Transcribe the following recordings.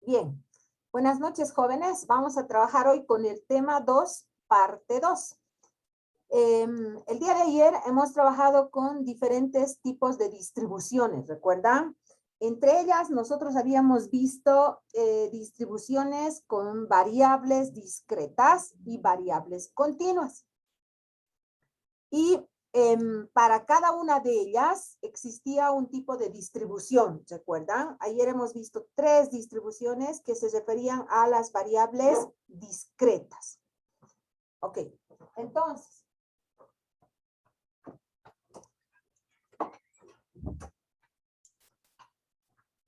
Bien, buenas noches jóvenes. Vamos a trabajar hoy con el tema 2, parte 2. El día de ayer hemos trabajado con diferentes tipos de distribuciones, ¿recuerdan? Entre ellas nosotros habíamos visto distribuciones con variables discretas y variables continuas. Y para cada una de ellas existía un tipo de distribución, ¿recuerdan? Ayer hemos visto 3 distribuciones que se referían a las variables discretas. Ok, entonces.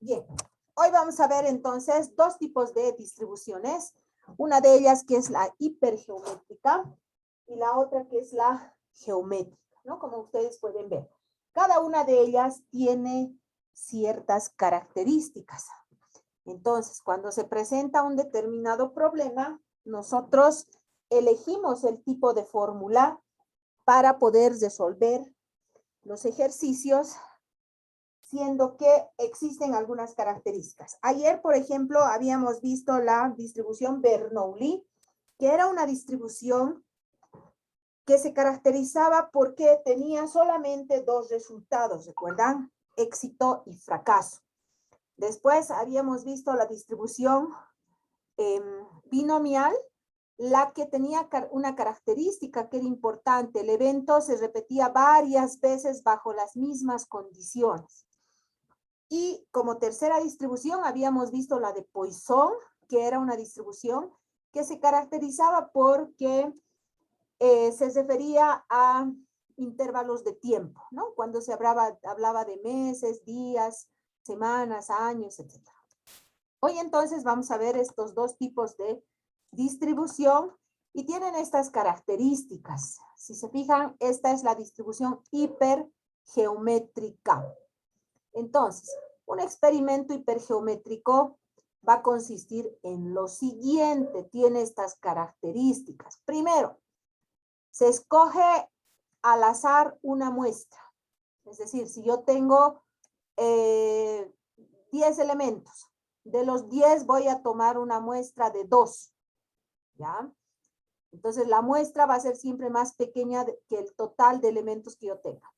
Bien, hoy vamos a ver entonces 2 tipos de distribuciones. Una de ellas que es la hipergeométrica y la otra que es la geométrica, ¿no? Como ustedes pueden ver. Cada una de ellas tiene ciertas características. Entonces, cuando se presenta un determinado problema, nosotros elegimos el tipo de fórmula para poder resolver los ejercicios, siendo que existen algunas características. Ayer, por ejemplo, habíamos visto la distribución Bernoulli, que era una distribución que se caracterizaba porque tenía solamente 2 resultados, ¿recuerdan? Éxito y fracaso. Después habíamos visto la distribución binomial, la que tenía una característica que era importante. El evento se repetía varias veces bajo las mismas condiciones. Y como tercera distribución habíamos visto la de Poisson, que era una distribución que se caracterizaba porque se refería a intervalos de tiempo, ¿no? Cuando se hablaba de meses, días, semanas, años, etc. Hoy entonces vamos a ver estos 2 tipos de distribución y tienen estas características. Si se fijan, esta es la distribución hipergeométrica. Entonces, un experimento hipergeométrico va a consistir en lo siguiente, tiene estas características. Primero, se escoge al azar una muestra. Es decir, si yo tengo 10 elementos, de los 10 voy a tomar una muestra de 2, ¿ya? Entonces la muestra va a ser siempre más pequeña que el total de elementos que yo tenga.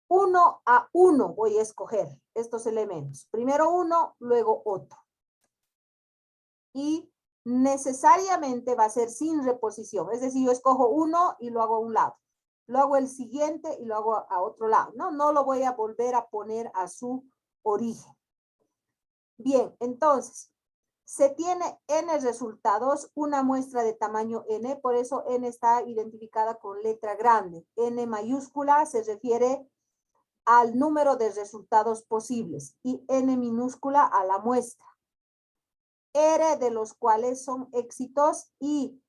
1 a 1 voy a escoger estos elementos. Primero uno, luego otro. Y necesariamente va a ser sin reposición. Es decir, yo escojo uno y lo hago a un lado. Lo hago el siguiente y lo hago a otro lado. No lo voy a volver a poner a su origen. Bien, entonces, se tiene n resultados, una muestra de tamaño n, por eso n está identificada con letra grande. N mayúscula se refiere al número de resultados posibles y n minúscula a la muestra. R de los cuales son éxitos y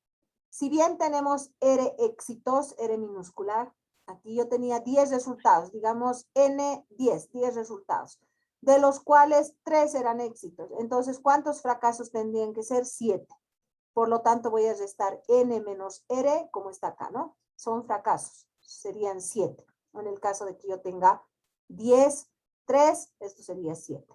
si bien tenemos R éxitos, R minúscula, aquí yo tenía 10 resultados, digamos N 10 resultados, de los cuales 3 eran éxitos. Entonces, ¿cuántos fracasos tendrían que ser? 7. Por lo tanto, voy a restar N menos R, como está acá, ¿no? Son fracasos, serían 7. En el caso de que yo tenga 10, 3, esto sería 7.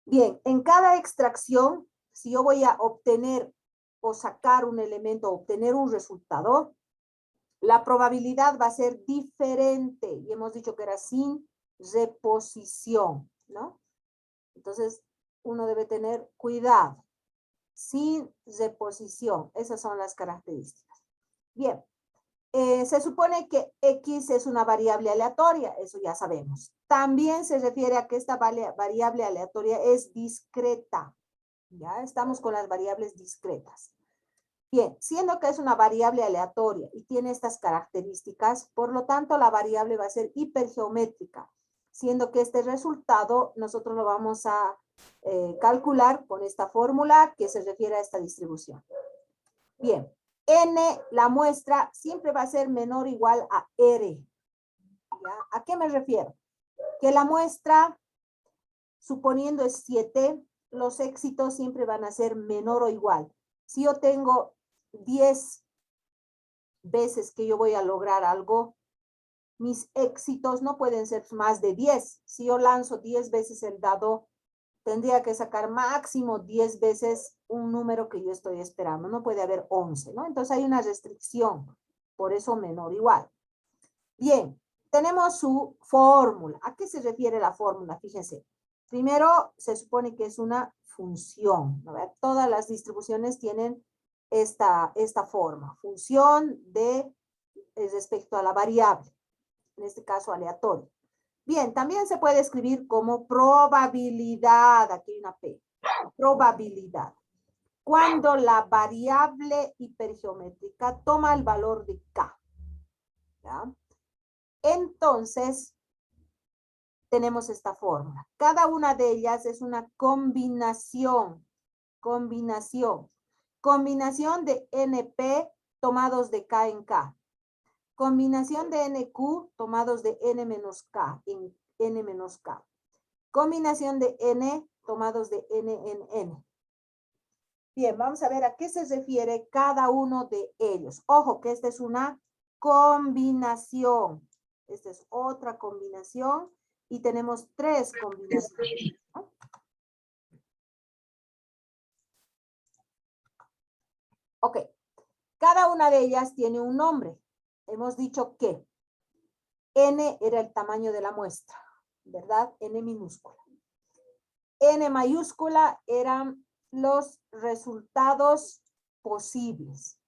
Bien, en cada extracción, si yo voy a obtener o sacar un elemento, obtener un resultado, la probabilidad va a ser diferente. Y hemos dicho que era sin reposición, ¿no? Entonces, uno debe tener cuidado. Sin reposición. Esas son las características. Bien. Se supone que X es una variable aleatoria, eso ya sabemos. También se refiere a que esta variable aleatoria es discreta. Ya estamos con las variables discretas. Bien, siendo que es una variable aleatoria y tiene estas características, por lo tanto la variable va a ser hipergeométrica, siendo que este resultado nosotros lo vamos a calcular con esta fórmula que se refiere a esta distribución. Bien. N, la muestra, siempre va a ser menor o igual a R. ¿Ya? ¿A qué me refiero? Que la muestra, suponiendo es 7, los éxitos siempre van a ser menor o igual. Si yo tengo 10 veces que yo voy a lograr algo, mis éxitos no pueden ser más de 10. Si yo lanzo 10 veces el dado, tendría que sacar máximo 10 veces un número que yo estoy esperando. No puede haber 11, ¿no? Entonces hay una restricción, por eso menor o igual. Bien, tenemos su fórmula. ¿A qué se refiere la fórmula? Fíjense. Primero, se supone que es una función, ¿no? Todas las distribuciones tienen esta forma. Función de respecto a la variable, en este caso aleatorio. Bien, también se puede escribir como probabilidad. Aquí hay una P. Probabilidad. Cuando la variable hipergeométrica toma el valor de K. ¿Ya? Entonces, tenemos esta fórmula. Cada una de ellas es una combinación de NP tomados de K en K. Combinación de NQ tomados de N menos K en N menos K. Combinación de N tomados de N en N. Bien, vamos a ver a qué se refiere cada uno de ellos. Ojo que esta es una combinación. Esta es otra combinación y tenemos 3 combinaciones, ¿no? Ok, cada una de ellas tiene un nombre. Hemos dicho que N era el tamaño de la muestra, ¿verdad? N minúscula. N mayúscula eran los resultados posibles.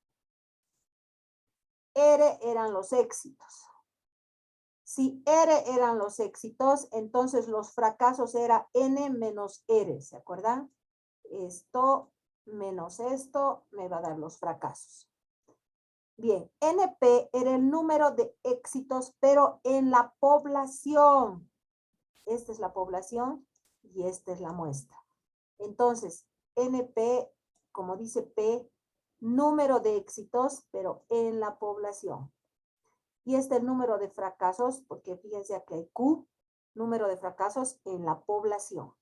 R eran los éxitos. Si R eran los éxitos, entonces los fracasos era N menos R, ¿se acuerdan? Esto menos esto me va a dar los fracasos. Bien, NP era el número de éxitos, pero en la población. Esta es la población y esta es la muestra. Entonces, NP, como dice P, número de éxitos, pero en la población. Y este es el número de fracasos, porque fíjense aquí hay Q, número de fracasos en la población.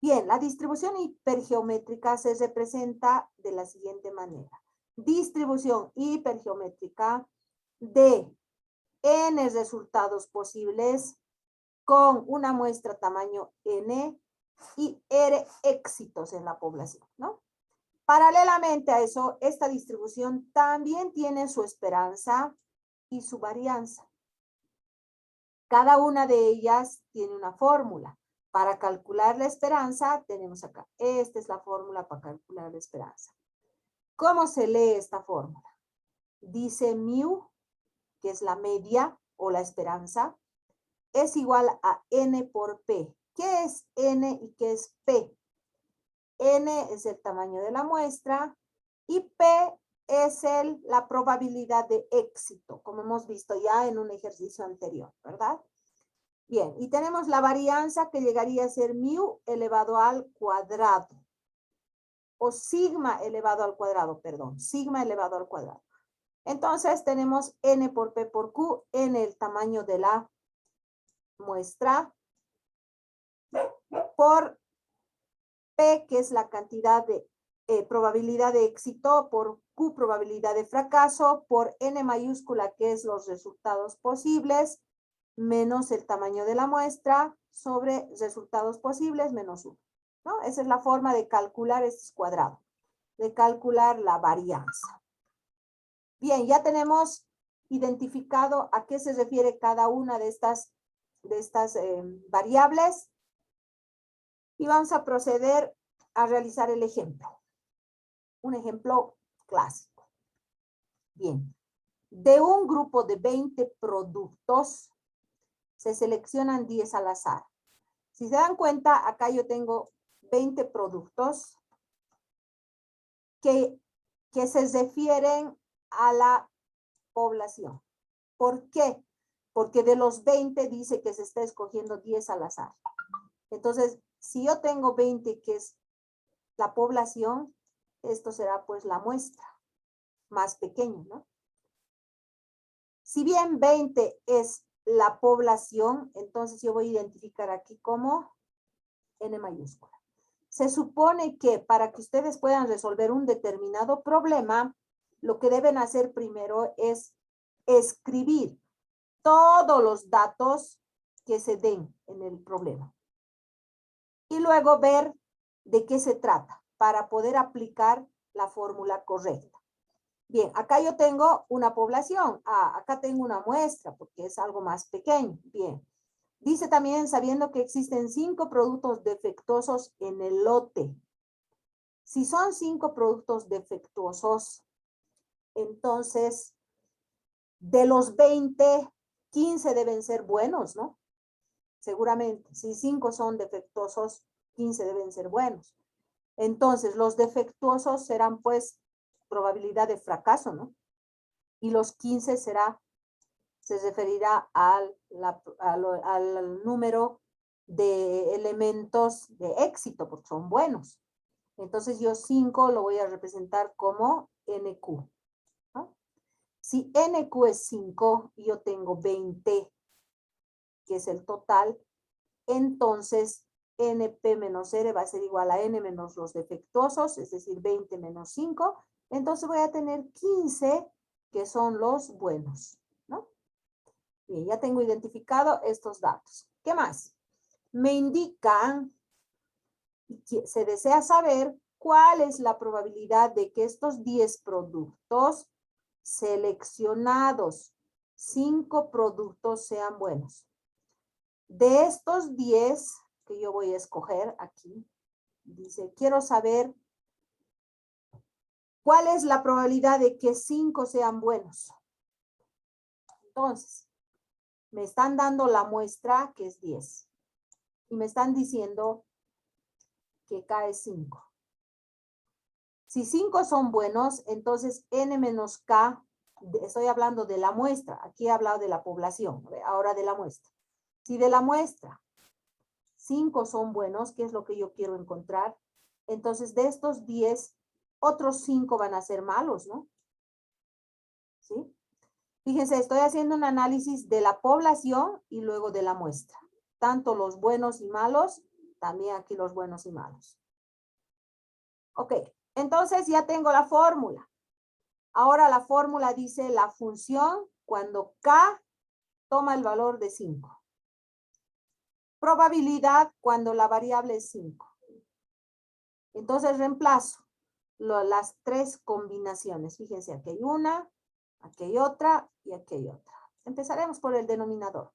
Bien, la distribución hipergeométrica se representa de la siguiente manera. Distribución hipergeométrica de n resultados posibles con una muestra tamaño n y r éxitos en la población, ¿no? Paralelamente a eso, esta distribución también tiene su esperanza y su varianza. Cada una de ellas tiene una fórmula. Para calcular la esperanza, tenemos acá. Esta es la fórmula para calcular la esperanza. ¿Cómo se lee esta fórmula? Dice mu, que es la media o la esperanza, es igual a n por p. ¿Qué es n y qué es p? N es el tamaño de la muestra y p es la probabilidad de éxito, como hemos visto ya en un ejercicio anterior, ¿verdad? Bien, y tenemos la varianza que llegaría a ser mu elevado al cuadrado. O sigma elevado al cuadrado, perdón, sigma elevado al cuadrado. Entonces tenemos n por p por q, n el tamaño de la muestra, por p, que es la cantidad de probabilidad de éxito, por q, probabilidad de fracaso, por n mayúscula, que es los resultados posibles, menos el tamaño de la muestra, sobre resultados posibles, menos 1. ¿No? Esa es la forma de calcular este cuadrado, de calcular la varianza. Bien, ya tenemos identificado a qué se refiere cada una de estas variables. Y vamos a proceder a realizar el ejemplo. Un ejemplo clásico. Bien. De un grupo de 20 productos, se seleccionan 10 al azar. Si se dan cuenta, acá yo tengo 20 productos que se refieren a la población. ¿Por qué? Porque de los 20 dice que se está escogiendo 10 al azar. Entonces, si yo tengo 20 que es la población, esto será pues la muestra más pequeña, ¿no? Si bien 20 es la población, entonces yo voy a identificar aquí como N mayúscula. Se supone que para que ustedes puedan resolver un determinado problema, lo que deben hacer primero es escribir todos los datos que se den en el problema. y luego ver de qué se trata para poder aplicar la fórmula correcta. Bien, acá yo tengo una población. Acá tengo una muestra porque es algo más pequeño. Bien. Dice también, sabiendo que existen 5 productos defectuosos en el lote. Si son 5 productos defectuosos, entonces de los 20, 15 deben ser buenos, ¿no? Seguramente. Si 5 son defectuosos, 15 deben ser buenos. Entonces, los defectuosos serán, pues, probabilidad de fracaso, ¿no? Y los 15 se referirá al número de elementos de éxito, porque son buenos. Entonces, yo 5 lo voy a representar como NQ, ¿no? Si NQ es 5 y yo tengo 20, que es el total, entonces NP menos R va a ser igual a N menos los defectuosos, es decir, 20 menos 5. Entonces voy a tener 15 que son los buenos, ¿no? Bien, ya tengo identificado estos datos. ¿Qué más? Me indican, se desea saber cuál es la probabilidad de que estos 10 productos seleccionados, 5 productos sean buenos. De estos 10 que yo voy a escoger aquí, dice, quiero saber cuál es la probabilidad de que 5 sean buenos. Entonces, me están dando la muestra que es 10. Y me están diciendo que cae 5. Si 5 son buenos, entonces N menos K, estoy hablando de la muestra. Aquí he hablado de la población, ahora de la muestra. Si de la muestra 5 son buenos, que es lo que yo quiero encontrar, entonces de estos 10, otros 5 van a ser malos, ¿no? ¿Sí? Fíjense, estoy haciendo un análisis de la población y luego de la muestra. Tanto los buenos y malos, también aquí los buenos y malos. Ok, entonces ya tengo la fórmula. Ahora la fórmula dice la función cuando K toma el valor de 5. Probabilidad cuando la variable es 5. Entonces reemplazo las 3 combinaciones. Fíjense, aquí hay una, aquí hay otra y aquí hay otra. Empezaremos por el denominador.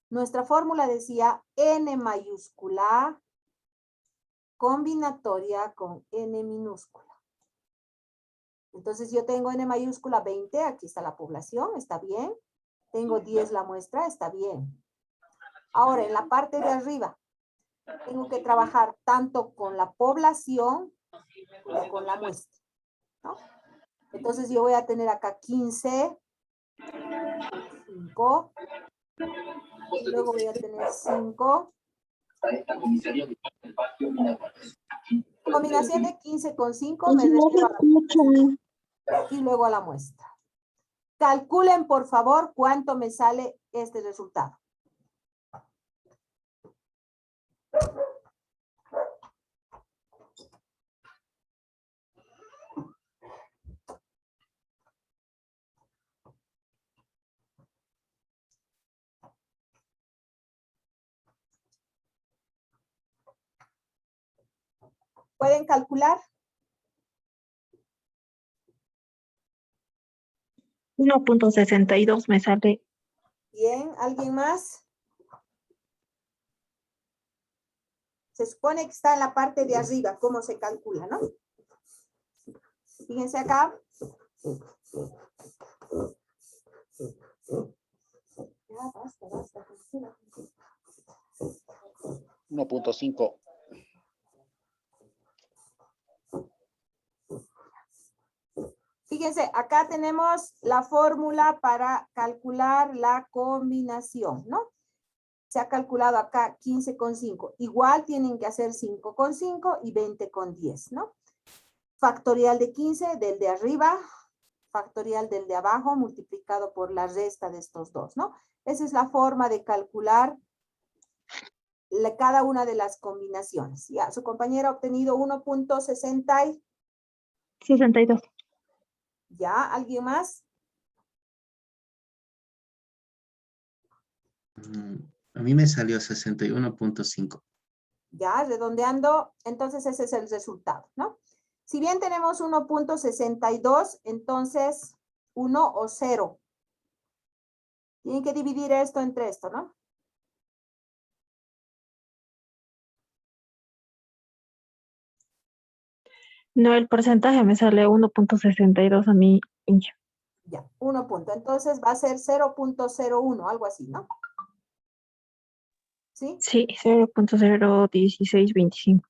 Nuestra fórmula decía N mayúscula combinatoria con N minúscula. Entonces yo tengo N mayúscula 20, aquí está la población, está bien. Tengo 10 la muestra, está bien. Ahora, en la parte de arriba, tengo que trabajar tanto con la población como con la muestra, ¿no? Entonces yo voy a tener acá 15, 5, y luego voy a tener 5. Combinación de 15 con 5 me refiero a la población y luego a la muestra. Calculen, por favor, cuánto me sale este resultado. ¿Pueden calcular? 1.62 me sale. Bien, ¿alguien más? Se supone que está en la parte de arriba, cómo se calcula, ¿no? Fíjense acá. Ya, basta. 1.5. Fíjense, acá tenemos la fórmula para calcular la combinación, ¿no? Se ha calculado acá 15,5. Igual tienen que hacer 5,5 y 20,10, ¿no? Factorial de 15 del de arriba, factorial del de abajo multiplicado por la resta de estos dos, ¿no? Esa es la forma de calcular cada una de las combinaciones. Ya, su compañera ha obtenido 1.60. 62. ¿Ya? ¿Alguien más? A mí me salió 61.5. Ya, redondeando, entonces ese es el resultado, ¿no? Si bien tenemos 1.62, entonces 1 o 0. Tienen que dividir esto entre esto, ¿no? No, el porcentaje me sale 1.62 a mí. Ya, 1 punto. Entonces va a ser 0.01, algo así, ¿no? ¿Sí? Sí, 0.01625.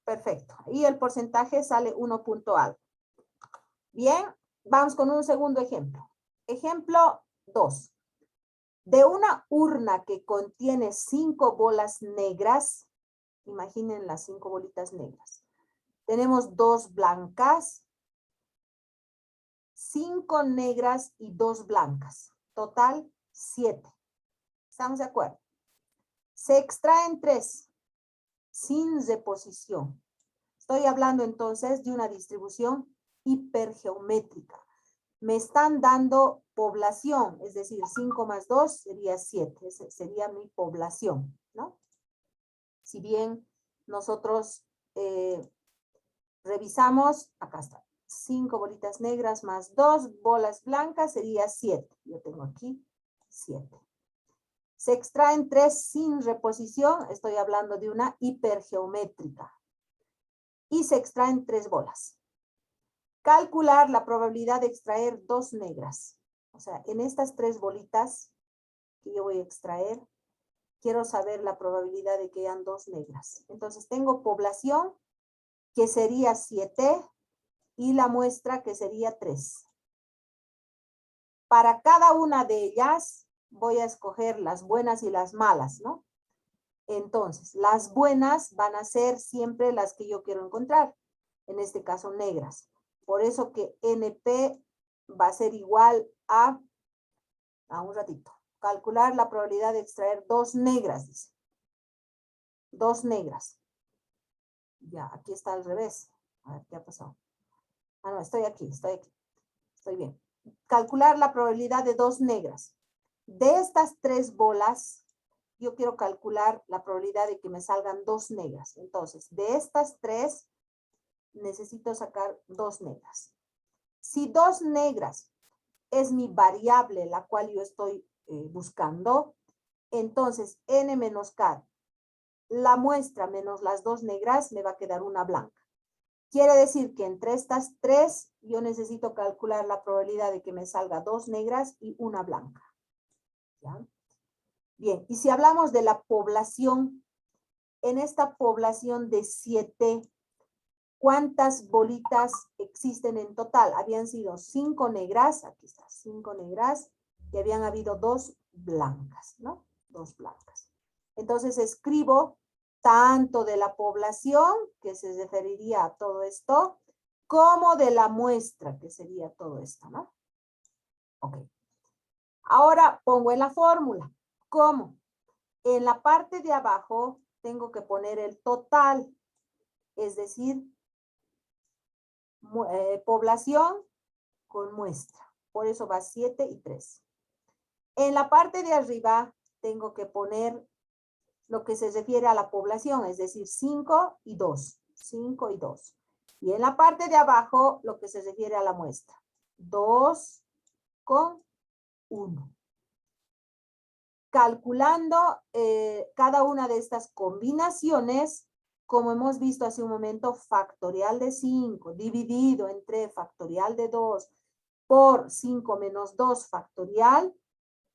Perfecto. Y el porcentaje sale 1 punto algo. Bien, vamos con un segundo ejemplo. Ejemplo 2. De una urna que contiene 5 bolas negras, imaginen las 5 bolitas negras. Tenemos 2 blancas, 5 negras y 2 blancas. Total, 7. ¿Estamos de acuerdo? Se extraen 3 sin reposición. Estoy hablando entonces de una distribución hipergeométrica. Me están dando población, es decir, 5 más 2 sería 7. Esa sería mi población, ¿no? Si bien nosotros revisamos, acá está, 5 bolitas negras más 2 bolas blancas sería 7. Yo tengo aquí 7. Se extraen 3 sin reposición, estoy hablando de una hipergeométrica. Y se extraen 3 bolas. Calcular la probabilidad de extraer 2 negras. O sea, en estas 3 bolitas que yo voy a extraer, quiero saber la probabilidad de que hayan 2 negras. Entonces tengo población que sería 7 y la muestra que sería 3. Para cada una de ellas voy a escoger las buenas y las malas, ¿no? Entonces, las buenas van a ser siempre las que yo quiero encontrar. En este caso, negras. Por eso que NP va a ser igual a un ratito, calcular la probabilidad de extraer 2 negras, dice. 2 negras. Ya, aquí está al revés. A ver, ¿qué ha pasado? Ah, no, estoy aquí. Estoy bien. Calcular la probabilidad de 2 negras. De estas 3 bolas, yo quiero calcular la probabilidad de que me salgan 2 negras. Entonces, de estas 3, necesito sacar 2 negras. Si 2 negras es mi variable, la cual yo estoy buscando, entonces n menos k, la muestra menos las 2 negras, me va a quedar una blanca. Quiere decir que entre estas 3, yo necesito calcular la probabilidad de que me salga 2 negras y una blanca. ¿Ya? Bien, y si hablamos de la población, en esta población de 7, ¿cuántas bolitas existen en total? Habían sido 5 negras, aquí está, 5 negras, y habían habido 2 blancas, ¿no? 2 blancas. Entonces escribo tanto de la población, que se referiría a todo esto, como de la muestra, que sería todo esto, ¿no? Ok. Ahora pongo en la fórmula. ¿Cómo? En la parte de abajo tengo que poner el total, es decir, población con muestra. Por eso va 7 y 3. En la parte de arriba tengo que poner lo que se refiere a la población, es decir, 5 y 2. 5 y 2. Y en la parte de abajo lo que se refiere a la muestra. 2 con 1. Calculando cada una de estas combinaciones, como hemos visto hace un momento, factorial de 5 dividido entre factorial de 2 por 5 menos 2 factorial,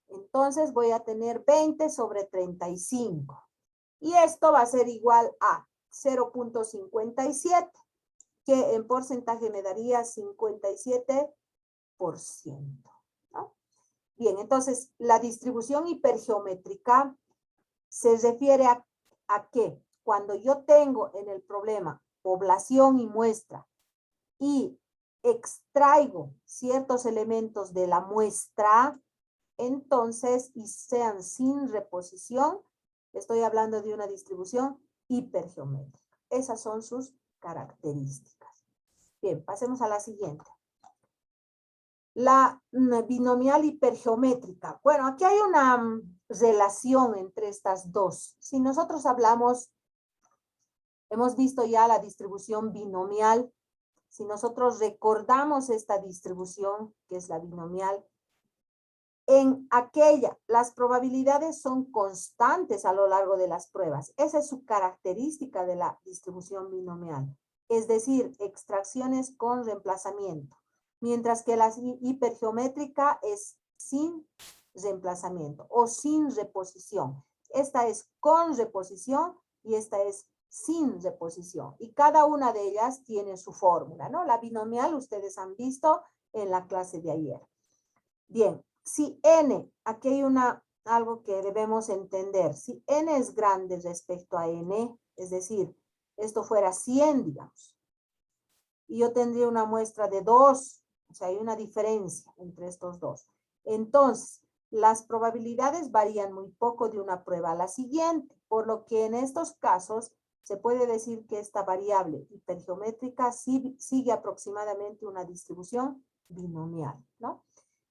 entonces voy a tener 20 sobre 35. Y esto va a ser igual a 0.57, que en porcentaje me daría 57%. ¿No? Bien, entonces la distribución hipergeométrica se refiere a que cuando yo tengo en el problema población y muestra y extraigo ciertos elementos de la muestra, entonces, y sean sin reposición, estoy hablando de una distribución hipergeométrica. Esas son sus características. Bien, pasemos a la siguiente. La binomial hipergeométrica. Bueno, aquí hay una relación entre estas dos. Si nosotros hablamos Hemos visto ya la distribución binomial. Si nosotros recordamos esta distribución, que es la binomial, en aquella, las probabilidades son constantes a lo largo de las pruebas. Esa es su característica de la distribución binomial. Es decir, extracciones con reemplazamiento. Mientras que la hipergeométrica es sin reemplazamiento o sin reposición. Esta es con reposición y esta es sin reposición. Y cada una de ellas tiene su fórmula, ¿no? La binomial ustedes han visto en la clase de ayer. Bien, si n, aquí hay algo que debemos entender. Si n es grande respecto a n, es decir, esto fuera 100, digamos, y yo tendría una muestra de 2, o sea, hay una diferencia entre estos dos. Entonces, las probabilidades varían muy poco de una prueba a la siguiente, por lo que en estos casos se puede decir que esta variable hipergeométrica sigue aproximadamente una distribución binomial, ¿no?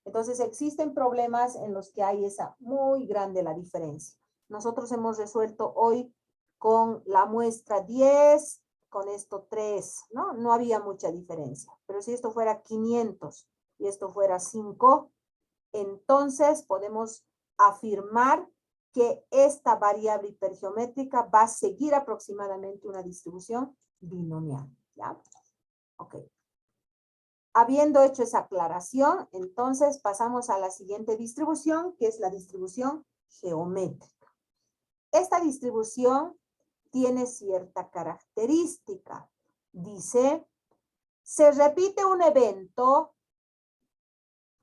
Entonces, existen problemas en los que hay esa muy grande la diferencia. Nosotros hemos resuelto hoy con la muestra 10, con esto 3, ¿no? No había mucha diferencia. Pero si esto fuera 500 y esto fuera 5, entonces podemos afirmar que esta variable hipergeométrica va a seguir aproximadamente una distribución binomial, ¿ya? Ok. Habiendo hecho esa aclaración, entonces pasamos a la siguiente distribución, que es la distribución geométrica. Esta distribución tiene cierta característica. Dice, se repite un evento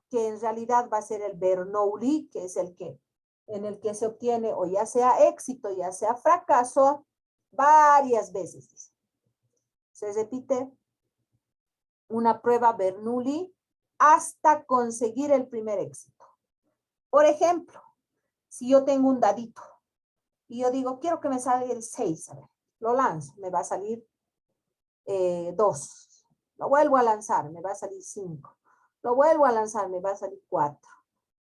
que en realidad va a ser el Bernoulli, que es en el que se obtiene o ya sea éxito, ya sea fracaso, varias veces. Dice. Se repite una prueba Bernoulli hasta conseguir el primer éxito. Por ejemplo, si yo tengo un dadito y yo digo, quiero que me salga el 6, a ver, lo lanzo, me va a salir 2. Lo vuelvo a lanzar, me va a salir 5. Lo vuelvo a lanzar, me va a salir 4.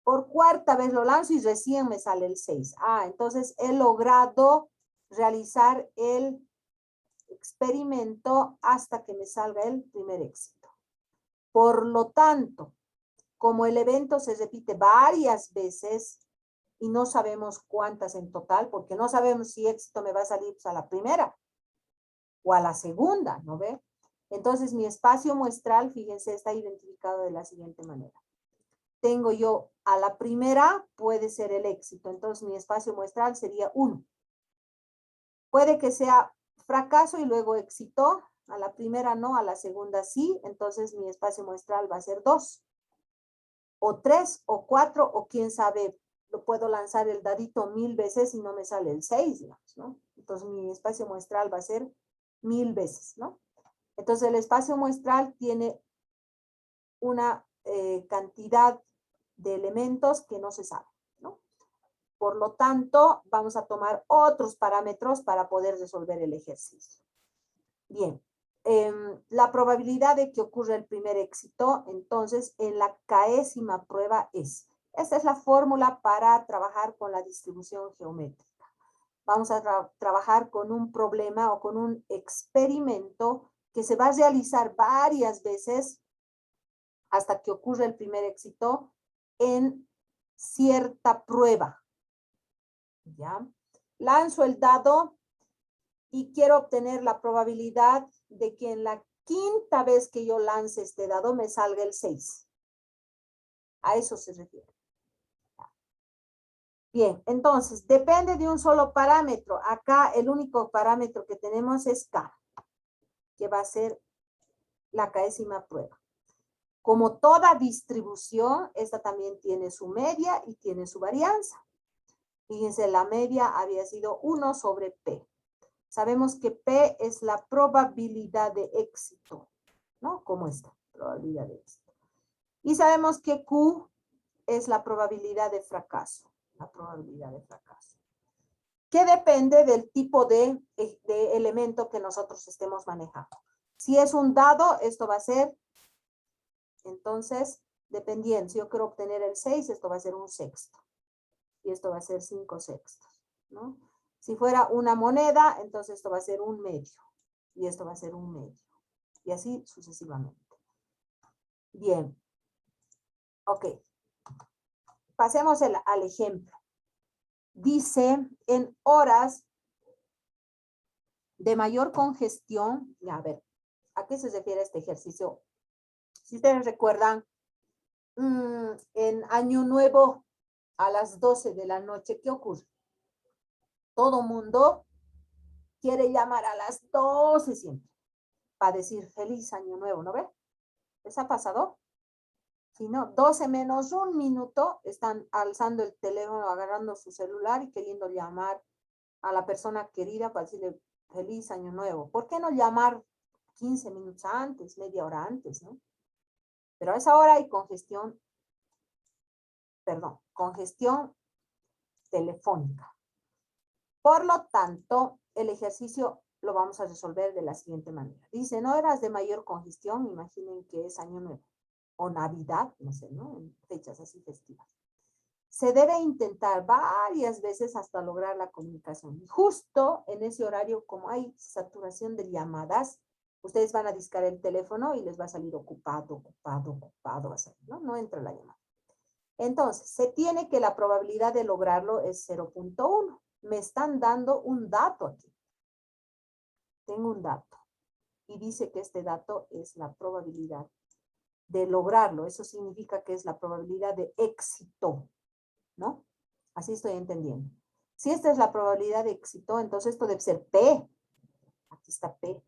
Por cuarta vez lo lanzo y recién me sale el 6. Entonces he logrado realizar el experimento hasta que me salga el primer éxito. Por lo tanto, como el evento se repite varias veces y no sabemos cuántas en total, porque no sabemos si éxito me va a salir a la primera o a la segunda, ¿no ve? Entonces mi espacio muestral, fíjense, está identificado de la siguiente manera. Tengo yo a la primera, puede ser el éxito, entonces mi espacio muestral sería 1. Puede que sea fracaso y luego éxito, a la primera no, a la segunda sí, entonces mi espacio muestral va a ser 2. O 3, o 4, o quién sabe, lo puedo lanzar el dadito 1000 veces y no me sale el 6, digamos, ¿no? Entonces mi espacio muestral va a ser 1000 veces, ¿no? Entonces el espacio muestral tiene una cantidad de elementos que no se sabe, ¿no? Por lo tanto, vamos a tomar otros parámetros para poder resolver el ejercicio. Bien, la probabilidad de que ocurra el primer éxito, entonces, en la késima prueba es. Esta es la fórmula para trabajar con la distribución geométrica. Vamos a trabajar con un problema o con un experimento que se va a realizar varias veces hasta que ocurra el primer éxito en cierta prueba. ¿Ya? Lanzo el dado y quiero obtener la probabilidad de que en la quinta vez que yo lance este dado me salga el 6. A eso se refiere. Bien, entonces, depende de un solo parámetro. Acá el único parámetro que tenemos es K, que va a ser la késima prueba. Como toda distribución, esta también tiene su media y tiene su varianza. Fíjense, la media había sido 1 sobre P. Sabemos que P es la probabilidad de éxito, ¿no? Como esta, probabilidad de éxito. Y sabemos que Q es la probabilidad de fracaso, la probabilidad de fracaso. Que depende del tipo de elemento que nosotros estemos manejando. Si es un dado, esto va a ser, entonces, dependiendo, si yo quiero obtener el 6, esto va a ser un sexto. Y esto va a ser 5 sextos, ¿no? Si fuera una moneda, entonces esto va a ser 1/2. Y esto va a ser 1/2. Y así sucesivamente. Bien. Ok. Pasemos al ejemplo. Dice, en horas de mayor congestión, ya, a ver, ¿a qué se refiere este ejercicio? Si ustedes recuerdan, en Año Nuevo, a las 12 de la noche, ¿qué ocurre? Todo mundo quiere llamar a las 12 siempre, para decir feliz Año Nuevo, ¿no ve? ¿Les ha pasado? Si no, 12 menos 1 minuto, están alzando el teléfono, agarrando su celular y queriendo llamar a la persona querida para decirle feliz Año Nuevo. ¿Por qué no llamar 15 minutos antes, media hora antes, no? Pero a esa hora hay congestión telefónica. Por lo tanto, el ejercicio lo vamos a resolver de la siguiente manera. Dice, en horas de mayor congestión, imaginen que es Año Nuevo o Navidad, no sé, ¿no? En fechas así festivas. Se debe intentar varias veces hasta lograr la comunicación. Y justo en ese horario, como hay saturación de llamadas, ustedes van a discar el teléfono y les va a salir ocupado, va a salir, ¿no? No entra la llamada. Entonces, se tiene que la probabilidad de lograrlo es 0.1. Me están dando un dato aquí. Tengo un dato. Y dice que este dato es la probabilidad de lograrlo. Eso significa que es la probabilidad de éxito, ¿no? Así estoy entendiendo. Si esta es la probabilidad de éxito, entonces esto debe ser P. Aquí está P.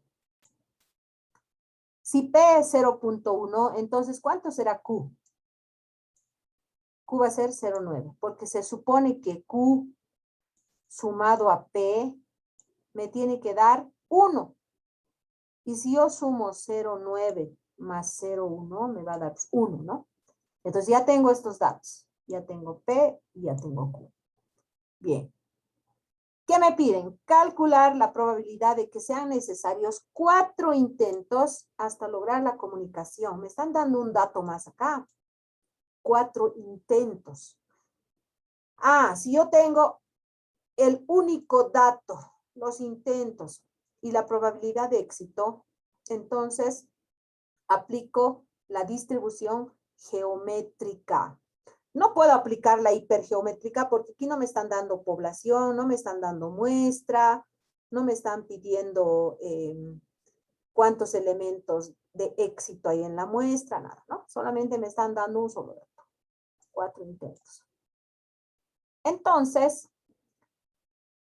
Si P es 0.1, entonces ¿cuánto será Q? Q va a ser 0.9, porque se supone que Q sumado a P me tiene que dar 1. Y si yo sumo 0.9 más 0.1, me va a dar 1, ¿no? Entonces ya tengo estos datos. Ya tengo P y ya tengo Q. Bien. ¿Qué me piden? Calcular la probabilidad de que sean necesarios 4 intentos hasta lograr la comunicación. Me están dando un dato más acá. 4 intentos. Si yo tengo el único dato, los intentos y la probabilidad de éxito, entonces aplico la distribución geométrica. No puedo aplicar la hipergeométrica porque aquí no me están dando población, no me están dando muestra, no me están pidiendo cuántos elementos de éxito hay en la muestra, nada, ¿no? Solamente me están dando un solo dato, 4 intentos. Entonces,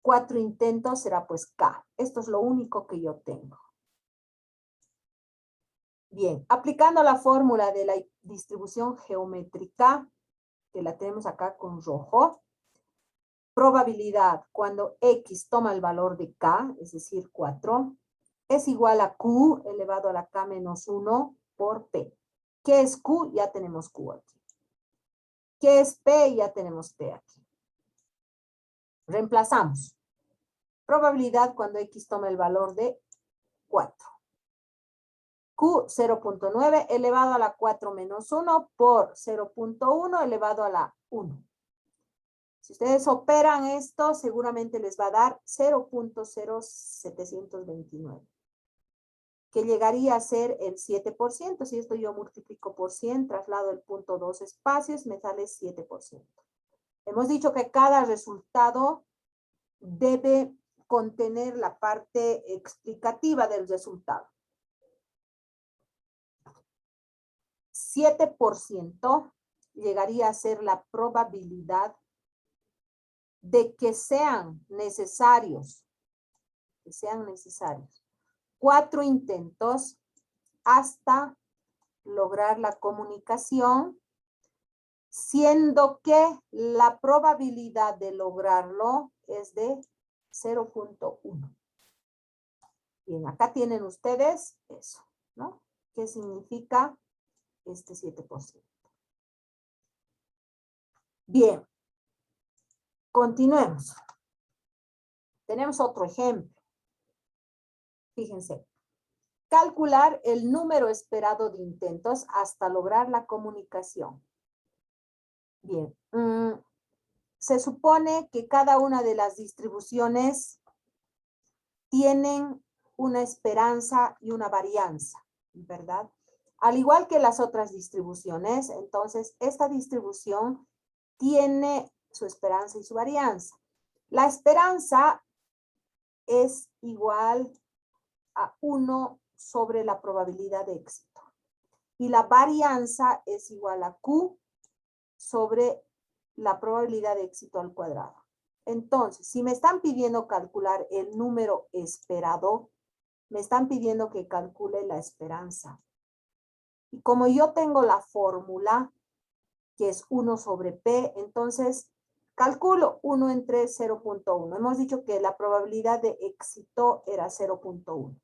4 intentos será pues K. Esto es lo único que yo tengo. Bien, aplicando la fórmula de la distribución geométrica, que la tenemos acá con rojo, probabilidad cuando X toma el valor de K, es decir, 4, es igual a Q elevado a la K menos 1 por P. ¿Qué es Q? Ya tenemos Q aquí. ¿Qué es P? Ya tenemos P aquí. Reemplazamos. Probabilidad cuando X toma el valor de 4. Q 0.9 elevado a la 4 menos 1 por 0.1 elevado a la 1. Si ustedes operan esto, seguramente les va a dar 0.0729, que llegaría a ser el 7%. Si esto yo multiplico por 100, traslado el punto 2 espacios, me sale 7%. Hemos dicho que cada resultado debe contener la parte explicativa del resultado. 7% llegaría a ser la probabilidad de que sean necesarios 4 intentos hasta lograr la comunicación, siendo que la probabilidad de lograrlo es de 0.1. Bien, acá tienen ustedes eso, ¿no? ¿Qué significa este 7%? Bien, continuemos. Tenemos otro ejemplo. Fíjense. Calcular el número esperado de intentos hasta lograr la comunicación. Bien. se supone que cada una de las distribuciones tienen una esperanza y una varianza, ¿verdad? Al igual que las otras distribuciones, entonces esta distribución tiene su esperanza y su varianza. La esperanza es igual a 1 sobre la probabilidad de éxito. Y la varianza es igual a Q sobre la probabilidad de éxito al cuadrado. Entonces, si me están pidiendo calcular el número esperado, me están pidiendo que calcule la esperanza. Y como yo tengo la fórmula, que es 1 sobre P, entonces calculo 1 entre 0.1. Hemos dicho que la probabilidad de éxito era 0.1.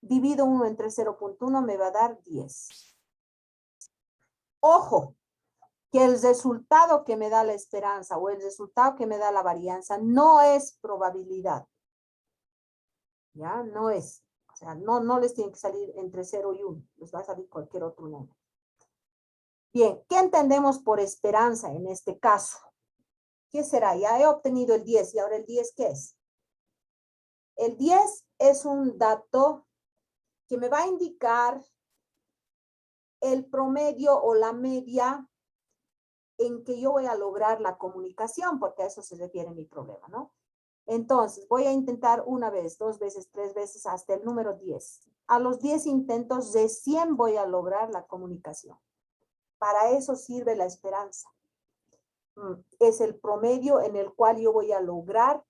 Divido 1 entre 0.1, me va a dar 10. Ojo, que el resultado que me da la esperanza o el resultado que me da la varianza no es probabilidad. ¿Ya? No es. O sea, no les tiene que salir entre 0 y 1. Les va a salir cualquier otro número. Bien, ¿qué entendemos por esperanza en este caso? ¿Qué será? Ya he obtenido el 10 y ahora el 10, ¿qué es? El 10 es un dato que me va a indicar el promedio o la media en que yo voy a lograr la comunicación, porque a eso se refiere mi problema, ¿no? Entonces, voy a intentar una vez, 2 veces, 3 veces, hasta el número 10. A los 10 intentos, recién voy a lograr la comunicación. Para eso sirve la esperanza. Es el promedio en el cual yo voy a lograr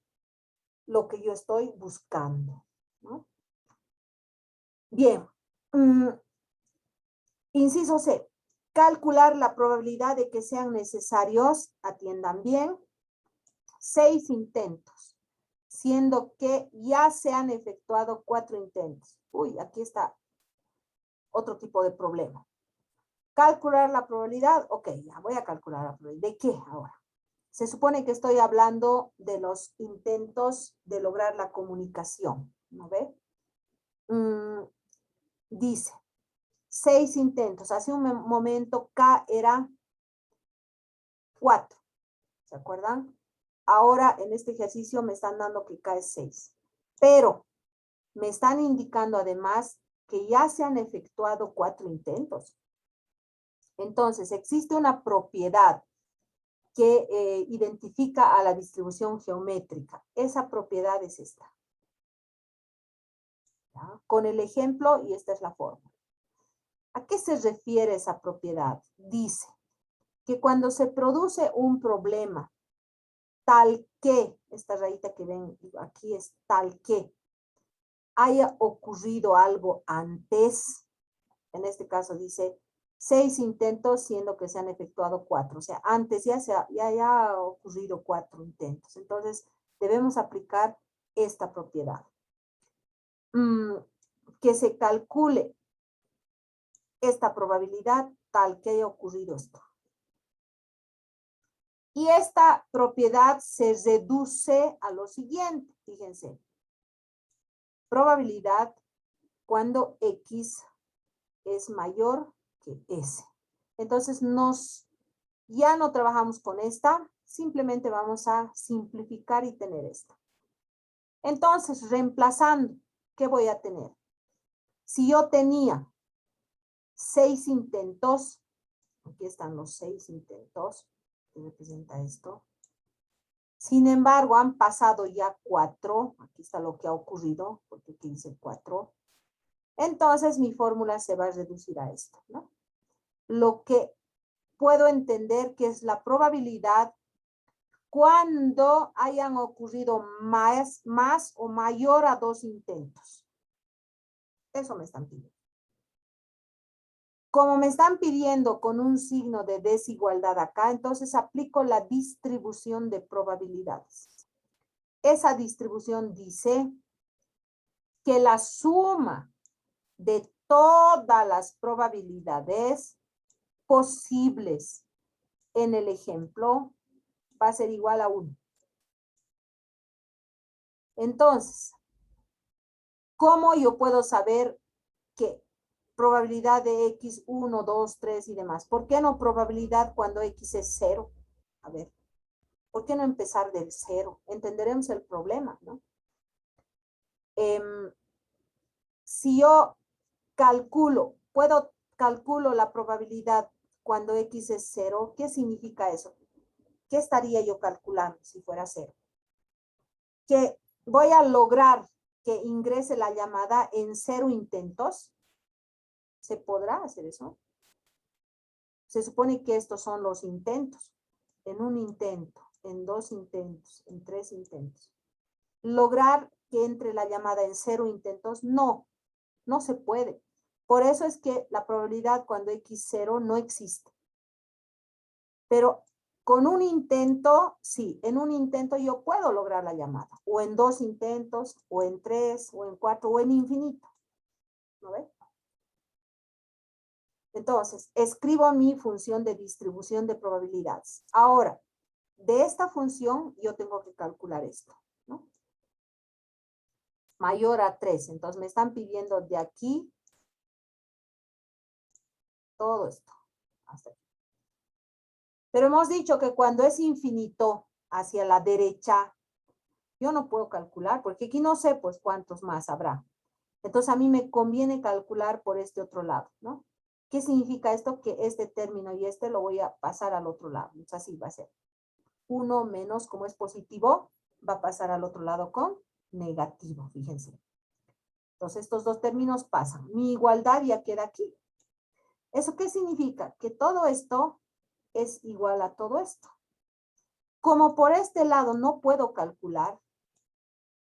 lo que yo estoy buscando, ¿no? Bien. Inciso C. Calcular la probabilidad de que sean necesarios, atiendan bien, 6 intentos, siendo que ya se han efectuado 4 intentos. Uy, aquí está otro tipo de problema. Calcular la probabilidad, ok, ya voy a calcular la probabilidad. ¿De qué ahora? Se supone que estoy hablando de los intentos de lograr la comunicación, ¿no ve? Dice, 6 intentos. Hace un momento K era 4. ¿Se acuerdan? Ahora en este ejercicio me están dando que K es 6. Pero me están indicando además que ya se han efectuado 4 intentos. Entonces, existe una propiedad que identifica a la distribución geométrica. Esa propiedad es esta. ¿Ya? Con el ejemplo, y esta es la fórmula. ¿A qué se refiere esa propiedad? Dice que cuando se produce un problema tal que, esta rayita que ven aquí es tal que, haya ocurrido algo antes, en este caso dice 6 intentos, siendo que se han efectuado 4. O sea, antes ya ha ocurrido 4 intentos. Entonces, debemos aplicar esta propiedad. Que se calcule esta probabilidad tal que haya ocurrido esto. Y esta propiedad se reduce a lo siguiente, fíjense. Probabilidad cuando X es mayor que S. Entonces, ya no trabajamos con esta, simplemente vamos a simplificar y tener esta. Entonces, reemplazando, ¿qué voy a tener? Si yo tenía 6 intentos, aquí están los 6 intentos, que representa esto. Sin embargo, han pasado ya 4, aquí está lo que ha ocurrido, porque aquí dice 4. Entonces, mi fórmula se va a reducir a esto, ¿no? Lo que puedo entender que es la probabilidad cuando hayan ocurrido más o mayor a 2 intentos. Eso me están pidiendo. Como me están pidiendo con un signo de desigualdad acá, entonces aplico la distribución de probabilidades. Esa distribución dice que la suma de todas las probabilidades posibles en el ejemplo va a ser igual a 1. Entonces, ¿cómo yo puedo saber que probabilidad de X 1, 2, 3 y demás? ¿Por qué no probabilidad cuando X es 0? A ver. ¿Por qué no empezar del 0? Entenderemos el problema, ¿no? Si yo calculo la probabilidad cuando X es 0, ¿qué significa eso? ¿Qué estaría yo calculando si fuera 0? Que voy a lograr que ingrese la llamada en 0 intentos. ¿Se podrá hacer eso? Se supone que estos son los intentos. En un intento, en 2 intentos, en 3 intentos. Lograr que entre la llamada en 0 intentos, no se puede. Por eso es que la probabilidad cuando X0 no existe. Pero con un intento, sí, en un intento yo puedo lograr la llamada. O en 2 intentos, o en 3, o en 4, o en infinito. ¿No ves? Entonces, escribo mi función de distribución de probabilidades. Ahora, de esta función yo tengo que calcular esto, ¿no? Mayor a 3. Entonces, me están pidiendo de aquí todo esto. Hasta aquí. Pero hemos dicho que cuando es infinito hacia la derecha, yo no puedo calcular, porque aquí no sé pues cuántos más habrá. Entonces, a mí me conviene calcular por este otro lado, ¿no? ¿Qué significa esto? Que este término y este lo voy a pasar al otro lado. Entonces, así va a ser. 1 menos, como es positivo, va a pasar al otro lado con negativo, fíjense. Entonces, estos dos términos pasan. Mi igualdad ya queda aquí. ¿Eso qué significa? Que todo esto es igual a todo esto. Como por este lado no puedo calcular,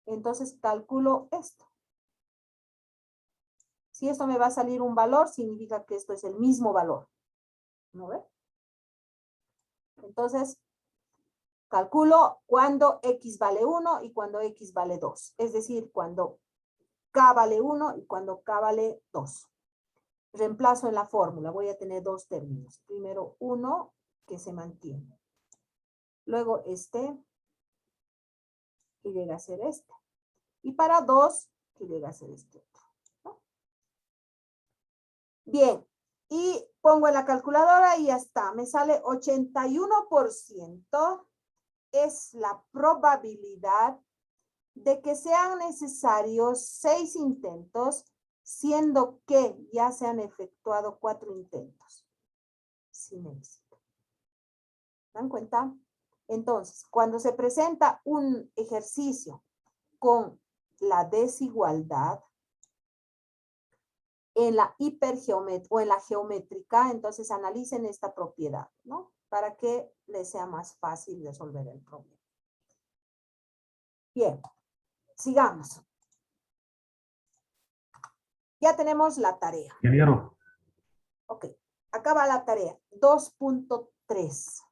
entonces calculo esto. Si esto me va a salir un valor, significa que esto es el mismo valor. ¿No ve? Entonces, calculo cuando X vale 1 y cuando X vale 2. Es decir, cuando K vale 1 y cuando K vale 2. Reemplazo en la fórmula. Voy a tener dos términos. Primero 1 que se mantiene. Luego este que llega a ser este. Y para 2 que llega a ser este otro. ¿No? Bien. Y pongo en la calculadora y ya está. Me sale 81% es la probabilidad de que sean necesarios 6 intentos, siendo que ya se han efectuado 4 intentos. Sin éxito. ¿Se dan cuenta? Entonces, cuando se presenta un ejercicio con la desigualdad en la hipergeométrica o en la geométrica, entonces analicen esta propiedad, ¿no? Para que les sea más fácil resolver el problema. Bien, sigamos. Ya tenemos la tarea. Ingeniero. Ok, acá va la tarea. 2.3.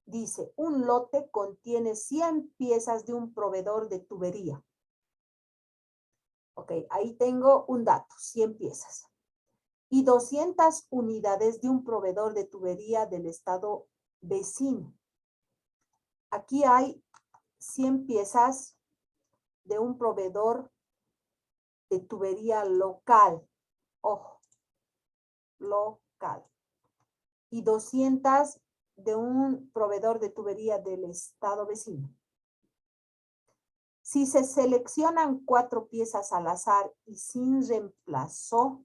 Dice, un lote contiene 100 piezas de un proveedor de tubería. Ok, ahí tengo un dato, 100 piezas. Y 200 unidades de un proveedor de tubería del estado vecino. Aquí hay 100 piezas de un proveedor de tubería local. Ojo, local. Y 200 de un proveedor de tubería del estado vecino. Si se seleccionan 4 piezas al azar y sin reemplazo,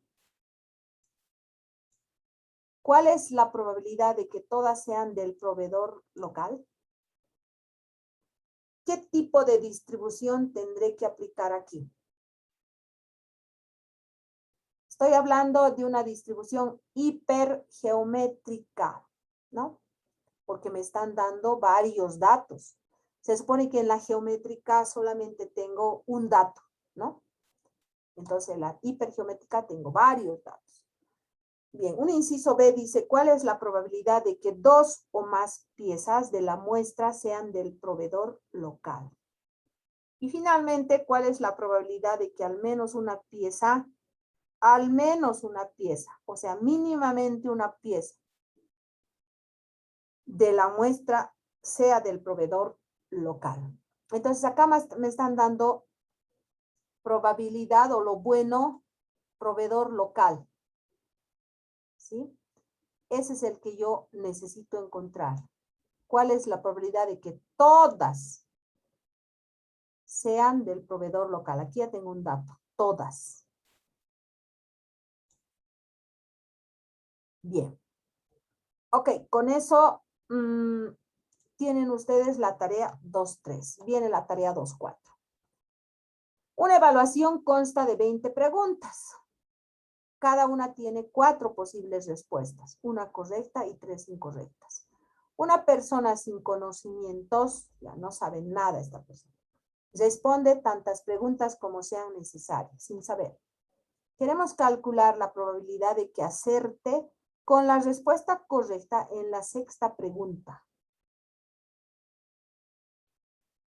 ¿cuál es la probabilidad de que todas sean del proveedor local? ¿Qué tipo de distribución tendré que aplicar aquí? Estoy hablando de una distribución hipergeométrica, ¿no? Porque me están dando varios datos. Se supone que en la geométrica solamente tengo un dato, ¿no? Entonces en la hipergeométrica tengo varios datos. Bien, un inciso B dice, ¿cuál es la probabilidad de que 2 o más piezas de la muestra sean del proveedor local? Y finalmente, ¿cuál es la probabilidad de que al menos una pieza, o sea, mínimamente una pieza de la muestra sea del proveedor local? Entonces acá me están dando probabilidad o lo bueno, proveedor local. ¿Sí? Ese es el que yo necesito encontrar. ¿Cuál es la probabilidad de que todas sean del proveedor local? Aquí ya tengo un dato. Todas. Bien. Ok, con eso tienen ustedes la tarea 2.3. Viene la tarea 2.4. Una evaluación consta de 20 preguntas. Cada una tiene 4 posibles respuestas, una correcta y 3 incorrectas. Una persona sin conocimientos, ya no sabe nada esta persona, responde tantas preguntas como sean necesarias, sin saber. Queremos calcular la probabilidad de que acerte con la respuesta correcta en la 6ª pregunta.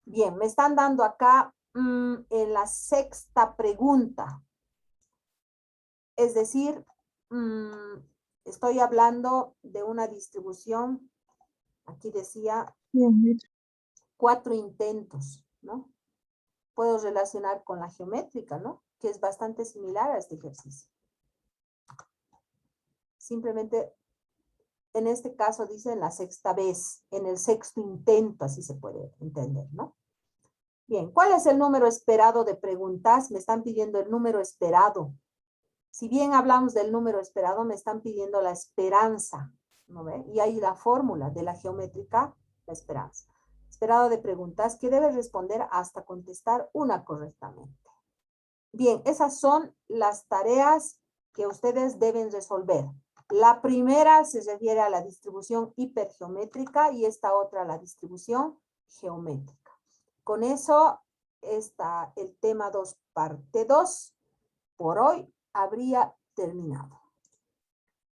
Bien, me están dando acá en la 6ª pregunta. Es decir, estoy hablando de una distribución, aquí decía 4 intentos, ¿no? Puedo relacionar con la geométrica, ¿no? Que es bastante similar a este ejercicio. Simplemente, en este caso dice en la 6ª vez, en el 6º intento, así se puede entender, ¿no? Bien, ¿cuál es el número esperado de preguntas? Me están pidiendo el número esperado. Si bien hablamos del número esperado, me están pidiendo la esperanza, ¿no ve? Y ahí la fórmula de la geométrica, la esperanza. Esperado de preguntas que debe responder hasta contestar una correctamente. Bien, esas son las tareas que ustedes deben resolver. La primera se refiere a la distribución hipergeométrica y esta otra a la distribución geométrica. Con eso está el tema 2, parte 2. Por hoy habría terminado.